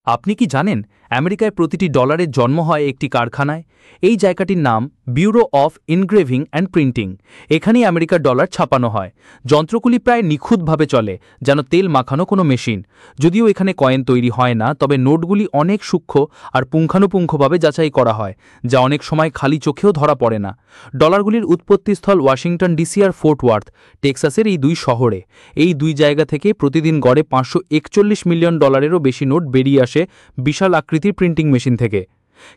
আপনি কি জানেন আমেরিকায় প্রতিটি ডলারের জন্ম হয় একটি কারখানায়? এই জায়গাটির নাম bureau of engraving and printing. এখানেই আমেরিকার ডলার ছাপানো হয়। যন্ত্রগুলি প্রায় নিখুঁতভাবে চলে, যেন তেল মাখানো কোনো মেশিন। যদিও এখানে কয়েন তৈরি হয় না, তবে নোটগুলি অনেক সূক্ষ্ম আর পুঙ্খানুপুঙ্খভাবে যাচাই করা হয়, যা অনেক সময় খালি চোখেও ধরা পড়ে না। ডলারগুলির উৎপত্তিস্থল ওয়াশিংটন ডিসি আর ফোর্ট ওয়ার্থ, টেক্সাসের এই দুই শহরে। এই দুই জায়গা থেকে প্রতিদিন গড়ে 541 মিলিয়ন ডলারেরও বেশি নোট বেরিয়ে আসে বিশাল আকৃতির প্রিন্টিং মেশিন থেকে।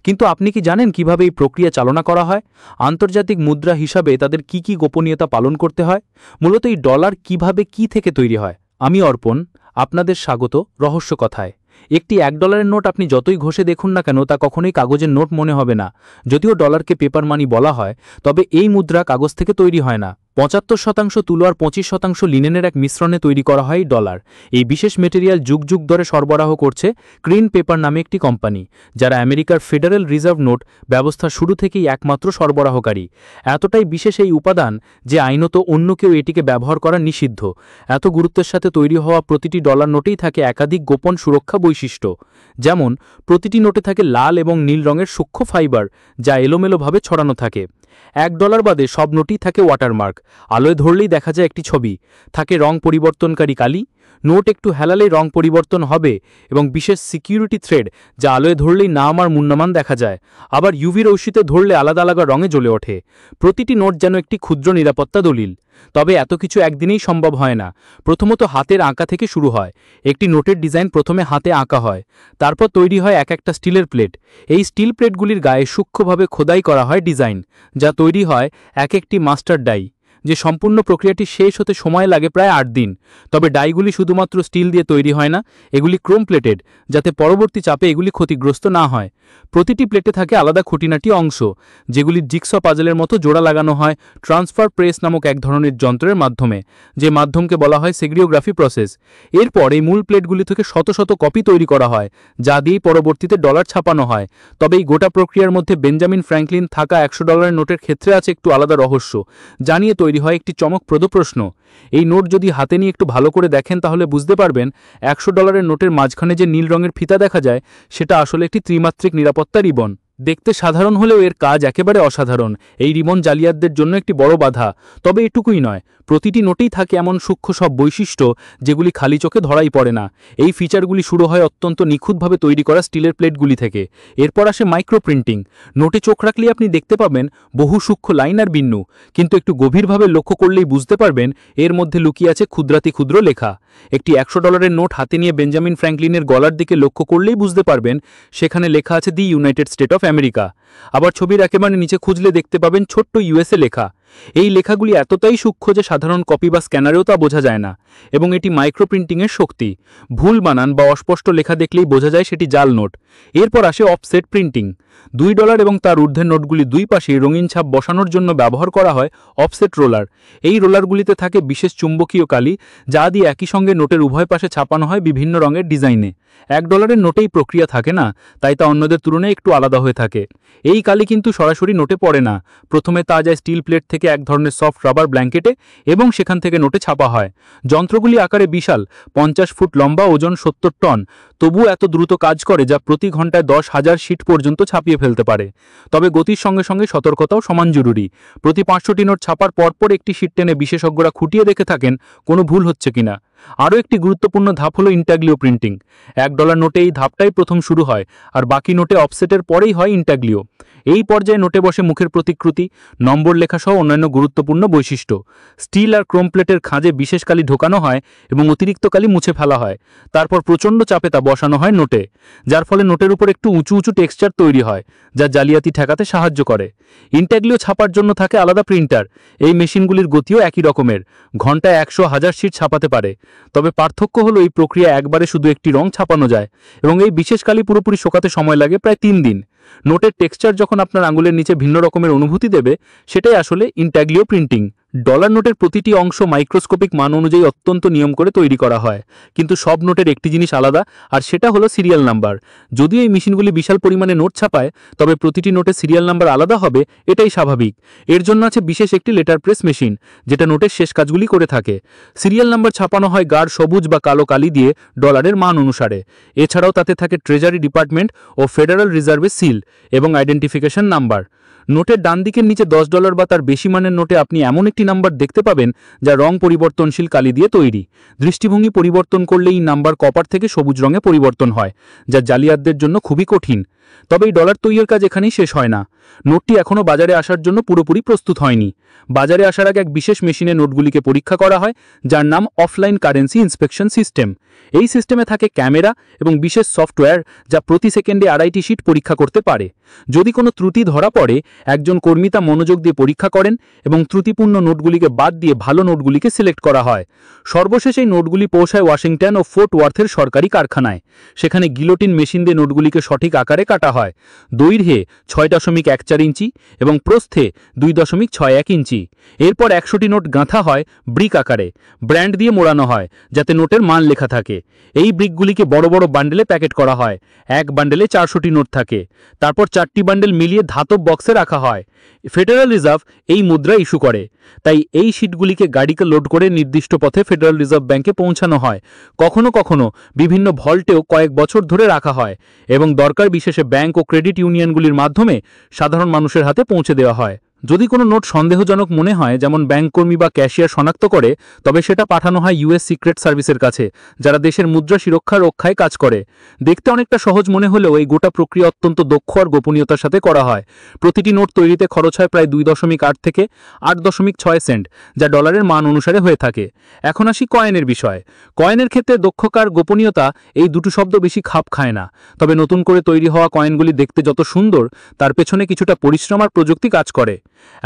কিন্তু আপনি কি জানেন কিভাবে এই প্রক্রিয়া চালনা করা হয়? আন্তর্জাতিক মুদ্রা হিসাবে তাদের কি গোপনীয়তা পালন করতে হয়? মূলত এই ডলার কিভাবে কি থেকে তৈরি হয়? আমি অর্পণ, আপনাদের স্বাগত রহস্য কথায়। একটি $1 নোট আপনি যতই ঘষে দেখুন না কেন, তা কখনোই কাগজের নোট মনে হবে না। যদিও ডলারকে পেপার মানি বলা হয়, তবে এই মুদ্রা কাগজ থেকে তৈরি হয় না। 75% তুলো আর 25% লিনেনের এক মিশ্রণে তৈরি করা হয় ডলার। এই বিশেষ মেটেরিয়াল যুগ যুগ ধরে সরবরাহ করছে ক্রিন পেপার নামে একটি কোম্পানি, যারা আমেরিকার ফেডারেল রিজার্ভ নোট ব্যবস্থার শুরু থেকেই একমাত্র সরবরাহকারী। এতটাই বিশেষ এই উপাদান যে আইনত অন্য কেউ এটিকে ব্যবহার করা নিষিদ্ধ। এত গুরুত্বের সাথে তৈরি হওয়া প্রতিটি ডলার নোটেই থাকে একাধিক গোপন সুরক্ষা বৈশিষ্ট্য। যেমন, প্রতিটি নোটে থাকে লাল এবং নীল রঙের সূক্ষ্ম ফাইবার, যা এলোমেলোভাবে ছড়ানো থাকে। $1 বাদে সব নোটই থাকে ওয়াটারমার্ক। আলোয় ধরলেই দেখা যায় একটি ছবি। থাকে রং পরিবর্তনকারী কালি, নোট একটু হেলালেই রং পরিবর্তন হবে, এবং বিশেষ সিকিউরিটি থ্রেড, যা আলোয় ধরলেই নাম আর মুন্নামান দেখা যায়। আবার ইউভি রশ্মিতে ধরলে আলাদা আলাদা রঙে জ্বলে ওঠে। প্রতিটি নোট যেন একটি ক্ষুদ্র নিরাপত্তা দলিল। তবে এত কিছু একদিনেই সম্ভব হয় না। প্রথমত হাতের আঁকা থেকে শুরু হয়। একটি নোটের ডিজাইন প্রথমে হাতে আঁকা হয়, তারপর তৈরি হয় এক একটা স্টিলের প্লেট। এই স্টিল প্লেটগুলির গায়ে সূক্ষ্মভাবে খোদাই করা হয় ডিজাইন, যা তৈরি হয় এক একটি মাস্টার ডাই। যে সম্পূর্ণ প্রক্রিয়াটি শেষ হতে সময় লাগে প্রায় 8 দিন। তবে ডাইগুলি শুধুমাত্র স্টিল দিয়ে তৈরি হয় না, এগুলি ক্রোম প্লেটেড, যাতে পরবর্তী চাপে এগুলি ক্ষতিগ্রস্ত না হয়। প্রতিটি প্লেটে থাকে আলাদা খুঁটিনাটি অংশ, যেগুলির জিগস পাজলের মতো জোড়া লাগানো হয় ট্রান্সফার প্রেস নামক এক ধরনের যন্ত্রের মাধ্যমে, যে মাধ্যমকে বলা হয় সেগ্রিওগ্রাফি প্রসেস। এরপর এই মূল প্লেটগুলি থেকে শত শত কপি তৈরি করা হয়, যা দিয়েই পরবর্তীতে ডলার ছাপানো হয়। তবে এই গোটা প্রক্রিয়ার মধ্যে বেঞ্জামিন ফ্র্যাঙ্কলিন থাকা $100 নোটের ক্ষেত্রে আছে একটু আলাদা রহস্য, জানিয়ে তৈরি হয় একটি চমকপ্রদ প্রশ্ন। এই নোট যদি হাতে নিয়ে একটু ভালো করে দেখেন, তাহলে বুঝতে পারবেন $100 নোটের মাঝখানে যে নীল রঙের ফিতা দেখা যায়, সেটা আসলে একটি ত্রিমাত্রিক নিরাপত্তা রিবন। দেখতে সাধারণ হলেও এর কাজ একেবারে অসাধারণ। এই রিবন জালিয়াতদের জন্য একটি বড় বাধা। তবে এটুকুই নয়, প্রতিটি নোটেই থাকে এমন সূক্ষ্ম সব বৈশিষ্ট্য যেগুলি খালি চোখে ধরাই পড়ে না। এই ফিচারগুলি শুরু হয় অত্যন্ত নিখুঁতভাবে তৈরি করা স্টিলের প্লেটগুলি থেকে। এরপর আসে মাইক্রো প্রিন্টিং। নোটে চোখ রাখলেই আপনি দেখতে পাবেন বহু সূক্ষ্ম লাইন আর বিন্নু, কিন্তু একটু গভীরভাবে লক্ষ্য করলেই বুঝতে পারবেন এর মধ্যে লুকিয়ে আছে ক্ষুদ্রাতি ক্ষুদ্র লেখা। একটি $100 নোট হাতে নিয়ে বেঞ্জামিন ফ্র্যাঙ্কলিনের গলার দিকে লক্ষ্য করলেই বুঝতে পারবেন সেখানে লেখা আছে the United state of America. আবার ছবির একেবারে নিচে খুঁজলে দেখতে পাবেন ছোট্ট ইউএসএ লেখা। এই লেখাগুলি এতটাই সূক্ষ্ম যে সাধারণ কপি বা স্ক্যানারেও তা বোঝা যায় না, এবং এটি মাইক্রোপ্রিন্টিংয়ের শক্তি। ভুল বানান বা অস্পষ্ট লেখা দেখলেই বোঝা যায় সেটি জাল নোট। এরপর আসে অফসেট প্রিন্টিং। $2 এবং তার ঊর্ধ্বের নোটগুলি দুই পাশে রঙিন ছাপ বসানোর জন্য ব্যবহার করা হয় অফসেট রোলার। এই রোলারগুলিতে থাকে বিশেষ চুম্বকীয় কালি, যা দিয়ে একই সঙ্গে নোটের উভয় পাশে ছাপানো হয় বিভিন্ন রঙের ডিজাইনে। $1 নোটেই প্রক্রিয়া থাকে না, তাই তা অন্যদের তুলনায় একটু আলাদা হয়ে থাকে। এই কালি কিন্তু সরাসরি নোটে পড়ে না। প্রথমে তা যায় স্টিল প্লেট থেকে এক ধরনের সফট রাবার ব্ল্যাঙ্কেটে, এবং সেখান থেকে নোটে ছাপা হয়। যন্ত্রগুলি আকারে বিশাল, 50 ফুট লম্বা, ওজন 70 টন। তবু এত দ্রুত কাজ করে যা প্রতি ঘন্টায় 10,000 শিট পর্যন্ত ছাপিয়ে ফেলতে পারে। তবে গতির সঙ্গে সঙ্গে সতর্কতাও সমান জরুরি। প্রতি 500টি নোট ছাপার পরপর একটি শিট টেনে বিশেষজ্ঞরা খুঁটিয়ে দেখে থাকেন কোনো ভুল হচ্ছে কিনা। আরও একটি গুরুত্বপূর্ণ ধাপ হলো ইন্টাগ্লিও প্রিন্টিং। $1 নোটে এই ধাপটাই প্রথম শুরু হয়, আর বাকি নোটে অফসেটের পরেই হয় ইন্টাগ্লিও। এই পর্যায়ে নোটে বসে মুখের প্রতিকৃতি, নম্বর লেখা সহ অন্যান্য গুরুত্বপূর্ণ বৈশিষ্ট্য। স্টিল আর ক্রোম প্লেটের খাঁজে বিশেষ কালি ঢোকানো হয় এবং অতিরিক্ত কালি মুছে ফেলা হয়। তারপর প্রচণ্ড চাপে তা বসানো হয় নোটে, যার ফলে নোটের উপর একটু উঁচু উঁচু টেক্সচার তৈরি হয়, যা জালিয়াতি ঠেকাতে সাহায্য করে। ইন্টাগ্লিও ছাপার জন্য থাকে আলাদা প্রিন্টার। এই মেশিনগুলির গতিও একই রকমের, ঘন্টায় 100,000 শিট ছাপাতে পারে। তবে পার্থক্য হলো এই প্রক্রিয়া একবারে শুধু একটি রং ছাপানো যায়, এবং এই বিশেষ কালি পুরোপুরি শোকাতে সময় লাগে প্রায় 3 দিন। নোটের টেক্সচার যখন আপনার আঙুলের নিচে ভিন্ন রকমের অনুভূতি দেবে, সেটাই আসলে ইন্টাগ্লিও প্রিন্টিং। ডলার নোটের প্রতিটি অংশ মাইক্রোস্কোপিক মান অনুযায়ী অত্যন্ত নিয়ম করে তৈরি করা হয়, কিন্তু সব নোটের একটি জিনিস আলাদা, আর সেটা হলো সিরিয়াল নাম্বার। যদিও এই মেশিনগুলি বিশাল পরিমাণে নোট ছাপায়, তবে প্রতিটি নোটের সিরিয়াল নাম্বার আলাদা হবে, এটাই স্বাভাবিক। এর জন্য আছে বিশেষ একটি লেটার প্রেস মেশিন, যেটা নোটের শেষ কাজগুলি করে থাকে। সিরিয়াল নাম্বার ছাপানো হয় গাঢ় সবুজ বা কালো কালি দিয়ে ডলারের মান অনুসারে। এছাড়াও তাতে থাকে ট্রেজারি ডিপার্টমেন্ট ও ফেডারেল রিজার্ভের সিল এবং আইডেন্টিফিকেশন নাম্বার। নোটের ডান দিকের নিচে $10 বা তার বেশি মানের নোটে আপনি এমন একটি নাম্বার দেখতে পাবেন যা রং পরিবর্তনশীল কালি দিয়ে তৈরি। দৃষ্টিভঙ্গি পরিবর্তন করলে এই নাম্বার কপার থেকে সবুজ রঙে পরিবর্তন হয়, যা জালিয়াতদের জন্য খুবই কঠিন। তবে এই ডলার তৈরির কাজ এখানেই শেষ হয় না। নোটটি এখনও বাজারে আসার জন্য পুরোপুরি প্রস্তুত হয়নি। বাজারে আসার আগে এক বিশেষ মেশিনে নোটগুলিকে পরীক্ষা করা হয়, যার নাম অফলাইন কারেন্সি ইন্সপেকশন সিস্টেম। এই সিস্টেমে থাকে ক্যামেরা এবং বিশেষ সফটওয়্যার, যা প্রতি সেকেন্ডে 2.5টি শিট পরীক্ষা করতে পারে। যদি কোনো ত্রুটি ধরা পড়ে, একজন কর্মী তা মনোযোগ দিয়ে পরীক্ষা করেন এবং ত্রুটিপূর্ণ নোটগুলিকে বাদ দিয়ে ভালো নোটগুলিকে সিলেক্ট করা হয়। সর্বশেষ এই নোটগুলি পৌঁছায় ওয়াশিংটন ও ফোর্ট ওয়ার্থের সরকারি কারখানায়। সেখানে গিলোটিন মেশিন দিয়ে নোটগুলিকে সঠিক আকারে কাটা হয়। দৈর্ঘ্যে 6.14 ইঞ্চি এবং প্রস্থে 2.61 ইঞ্চি। এরপর 100টি নোট গাঁথা হয় ব্রিক আকারে, ব্র্যান্ড দিয়ে মোড়ানো হয় যাতে নোটের মান লেখা থাকে। এই ব্রিকগুলিকে বড় বড় বান্ডেলে প্যাকেট করা হয়। এক বান্ডেলে 400টি নোট থাকে। তারপর 4টি বান্ডেল মিলিয়ে ধাতব বক্সে রাখা হয়। ফেডারেল রিজার্ভ এই মুদ্রা ইস্যু করে, তাই এই শিটগুলিকে গাড়িতে লোড করে নির্দিষ্ট পথে ফেডারেল রিজার্ভ ব্যাংকে পৌঁছানো হয়। কখনো কখনো বিভিন্ন ভল্টেও কয়েক বছর ধরে রাখা হয় এবং দরকার বিশেষে ব্যাংক ও ক্রেডিট ইউনিয়নগুলির মাধ্যমে সাধারণ মানুষের হাতে পৌঁছে দেওয়া হয়। যদি কোনো নোট সন্দেহজনক মনে হয়, যেমন ব্যাংক কর্মী বা ক্যাশিয়ার শনাক্ত করে, তবে সেটা পাঠানো হয় ইউএস সিক্রেট সার্ভিসের কাছে, যারা দেশের মুদ্রা সুরক্ষা রক্ষায় কাজ করে। দেখতে অনেকটা সহজ মনে হলেও এই গোটা প্রক্রিয়া অত্যন্ত দক্ষ আর গোপনীয়তার সাথে করা হয়। প্রতিটি নোট তৈরিতে খরচ হয় প্রায় 2.8 থেকে 8.6 সেন্ট, যা ডলারের মান অনুসারে হয়ে থাকে। এখন আসি কয়েনের বিষয়। কয়েনের ক্ষেত্রে দক্ষতা আর গোপনীয়তা এই দুটো শব্দ বেশি খাপ খায় না। তবে নতুন করে তৈরি হওয়া কয়েনগুলি দেখতে যত সুন্দর, তার পেছনে কিছুটা পরিশ্রম আর প্রযুক্তি কাজ করে।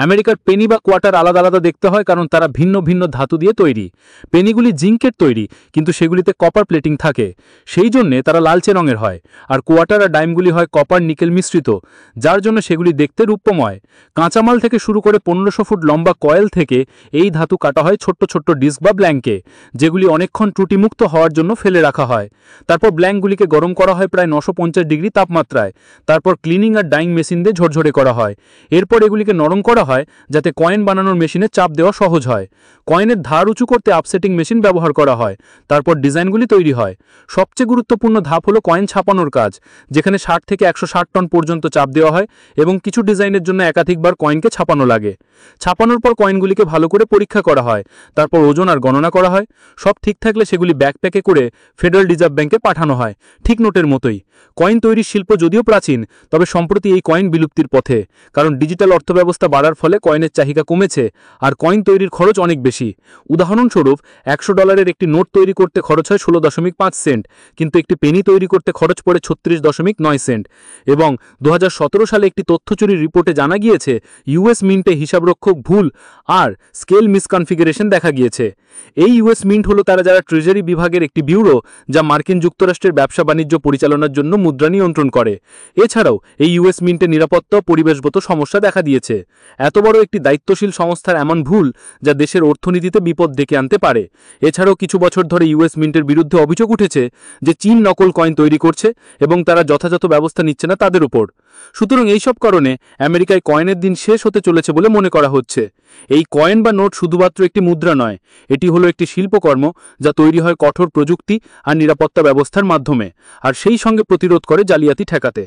আমেরিকার পেনি বা কোয়ার্টার আলাদা আলাদা দেখতে হয়, কারণ তারা ভিন্ন ভিন্ন ধাতু দিয়ে তৈরি। পেনিগুলি জিঙ্কের তৈরি, কিন্তু সেগুলিতে কপার প্লেটিং থাকে, সেই জন্যে তারা লালচে রঙের হয়। আর কোয়ার্টার আর ডাইমগুলি হয় কপার নিকেল মিশ্রিত, যার জন্য সেগুলি দেখতে রূপময়। কাঁচামাল থেকে শুরু করে 1500 ফুট লম্বা কয়েল থেকে এই ধাতু কাটা হয় ছোট্ট ছোট্ট ডিস্ক বা ব্ল্যাঙ্কে, যেগুলি অনেকক্ষণ ত্রুটিমুক্ত হওয়ার জন্য ফেলে রাখা হয়। তারপর ব্ল্যাঙ্কগুলিকে গরম করা হয় প্রায় 950 ডিগ্রি তাপমাত্রায়। তারপর ক্লিনিং আর ডাইং মেশিন দিয়ে ঝরঝরে করা হয়। এরপর এগুলিকে নরম করা হয় যাতে কয়েন বানানোর মেশিনে চাপ দেওয়া সহজ হয়। কয়েনের ধার উঁচু করতে আপসেটিং মেশিন ব্যবহার করা হয়। তারপর ডিজাইনগুলি তৈরি হয়। সবচেয়ে গুরুত্বপূর্ণ ধাপ হলো কয়েন ছাপানোর কাজ, যেখানে 60 থেকে 160 টন পর্যন্ত চাপ দেওয়া হয় এবং কিছু ডিজাইনের জন্য একাধিকবার কয়েনকে ছাপানো লাগে। ছাপানোর পর কয়েনগুলিকে ভালো করে পরীক্ষা করা হয়। তারপর ওজন আর গণনা করা হয়। সব ঠিক থাকলে সেগুলি ব্যাকপ্যাকে করে ফেডারেল রিজার্ভ ব্যাংকে পাঠানো হয়, ঠিক নোটের মতোই। কয়েন তৈরির শিল্প যদিও প্রাচীন, তবে সম্প্রতি এই কয়েন বিলুপ্তির পথে, কারণ ডিজিটাল অর্থব্যবস্থা বাড়ার ফলে কয়েনের চাহিদা কমেছে আর কয়েন তৈরির খরচ অনেক বেশি। উদাহরণস্বরূপ, $100 একটি নোট তৈরি করতে খরচ হয় 16.5 সেন্ট, কিন্তু একটি পেনি তৈরি করতে খরচ পড়ে 36.9 সেন্ট। এবং 2017 সালে একটি তথ্য চুরির রিপোর্টে জানা গিয়েছে ইউএস মিন্টে হিসাবরক্ষক ভুল আর স্কেল মিসকনফিগারেশন দেখা গিয়েছে। এই ইউএস মিন্ট হলো তারা যারা ট্রেজারি বিভাগের একটি ব্যুরো, যা মার্কিন যুক্তরাষ্ট্রের ব্যবসা বাণিজ্য পরিচালনার জন্য মুদ্রা নিয়ন্ত্রণ করে। এছাড়াও এই ইউএস মিন্টের নিরাপত্তা ও পরিবেশগত সমস্যা দেখা দিয়েছে। এত বড় একটি দায়িত্বশীল সংস্থার এমন ভুল, যা দেশের অর্থনীতিতে বিপদ ডেকে আনতে পারে। এছাড়াও কিছু বছর ধরে ইউএস মিন্টের বিরুদ্ধে অভিযোগ উঠেছে যে চীন নকল কয়েন তৈরি করছে এবং তারা যথাযথ ব্যবস্থা নিচ্ছে না তাদের উপর। সুতরাং এইসব কারণে আমেরিকায় কয়েনের দিন শেষ হতে চলেছে বলে মনে করা হচ্ছে। এই কয়েন বা নোট শুধুমাত্র একটি মুদ্রা নয়, এটি হলো একটি শিল্পকর্ম যা তৈরি হয় কঠোর প্রযুক্তি আর নিরাপত্তা ব্যবস্থার মাধ্যমে, আর সেই সঙ্গে প্রতিরোধ করে জালিয়াতি ঠেকাতে।